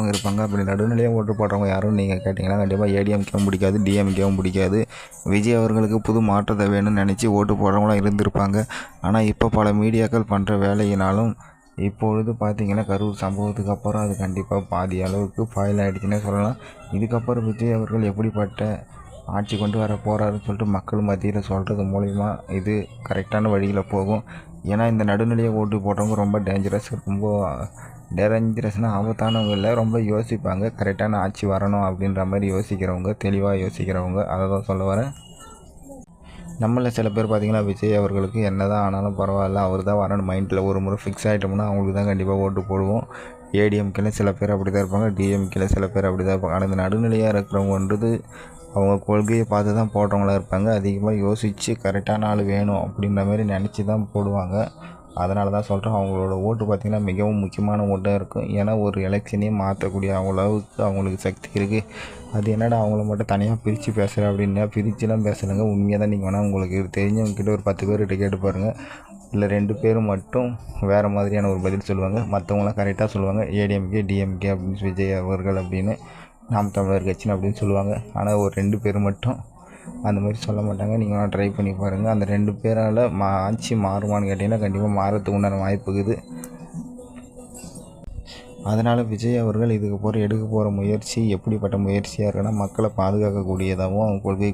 போடுறவங்க இருப்பாங்க. அப்படி நடுநிலையாக ஓட்டு போடுறவங்க யாருன்னு நீங்கள் கேட்டிங்கன்னா கண்டிப்பாக ஏடிஎம்கேவும் பிடிக்காது, டிஎம்கேவும் பிடிக்காது. விஜய் அவர்களுக்கு புது மாற்றத்தை வேணும்னு நினச்சி ஓட்டு போடுறவங்களாம் இருந்திருப்பாங்க. ஆனால் இப்போ பல மீடியாக்கள் பண்ணுற வேலையினாலும் இப்பொழுது பார்த்திங்கன்னா கரூர் சம்பவத்துக்கு அப்புறம் அது கண்டிப்பாக பாதி அளவுக்கு ஃபாயில் ஆகிடுச்சுன்னே சொல்லலாம். இதுக்கப்புறம் விஜய் அவர்கள் எப்படிப்பட்ட ஆட்சி கொண்டு வர போகிறாருன்னு சொல்லிட்டு மக்கள் மத்தியில் சொல்கிறது மூலிமா இது கரெக்டான வழியில் போகும். ஏன்னா இந்த நடுநிலையாக ஓட்டு போடுறவங்க ரொம்ப டேஞ்சரஸ்னால் ஆபத்தானவங்க இல்லை, ரொம்ப யோசிப்பாங்க. கரெக்டான ஆட்சி வரணும் அப்படின்ற மாதிரி யோசிக்கிறவங்க, தெளிவாக யோசிக்கிறவங்க, அதை தான் சொல்ல வரேன். நம்மளில் சில பேர் பார்த்திங்கன்னா விஜய் அவர்களுக்கு என்ன தான் ஆனாலும் பரவாயில்ல, அவர் தான் வரணும் மைண்டில் ஒரு முறை ஃபிக்ஸ் ஆகிட்டோம்னா அவங்களுக்கு தான் கண்டிப்பாக ஓட்டு போடுவோம். ஏடிஎம்கேல சில பேர் அப்படி தான் இருப்பாங்க, டிஎம்கேல சில பேர் அப்படி தான் இருப்பாங்க. ஆனால் இந்த நடுநிலையாக இருக்கிறவங்கன்றது அவங்க கொள்கையை பார்த்து தான் போடுறவங்களா இருப்பாங்க. அதிகமாக யோசித்து கரெக்டான ஆள் வேணும் அப்படின்ற மாதிரி நினச்சி தான் போடுவாங்க. அதனால தான் சொல்கிறேன், அவங்களோட ஓட்டு பார்த்திங்கன்னா மிகவும் முக்கியமான ஓட்டாக இருக்கும். ஏன்னா ஒரு எலெக்ஷனையும் மாற்றக்கூடிய அளவுக்கு அவங்களுக்கு சக்தி இருக்குது. அது என்னடா அவங்கள மட்டும் தனியாக பிரித்து பேசுகிறேன் அப்படின்னா, பிரித்துலாம் பேசலைங்க. உண்மையாக தான் நீங்கள் வேணால் உங்களுக்கு தெரிஞ்சவங்ககிட்ட ஒரு 10 பேர்கிட்ட கேட்டு பாருங்கள். இல்லை 2 பேர் மட்டும் வேறு மாதிரியான ஒரு பதில் சொல்லுவாங்க, மற்றவங்களாம் கரெக்டாக சொல்லுவாங்க. ஏடிஎம்கே டிஎம்கே அப்படின்னு விஜய் அவர்கள் அப்படின்னு, நாம் தமிழர் கட்சின்னு அப்படின்னு சொல்லுவாங்க. ஆனால் ஒரு 2 பேர் மட்டும் அந்த மாதிரி சொல்ல மாட்டாங்க. நீங்கள் வேணால் ட்ரை பண்ணி பாருங்கள். அந்த 2 பேரால் ஆட்சி மாறுமான்னு கேட்டிங்கன்னா கண்டிப்பாக மாறத்துக்கு உண்டான வாய்ப்பு இருக்குது. அதனால் விஜய் அவர்கள் இதுக்கு எடுக்க போகிற முயற்சி எப்படிப்பட்ட முயற்சியாக இருக்குன்னா, மக்களை பாதுகாக்கக்கூடியதாகவும் அவங்க கொள்கை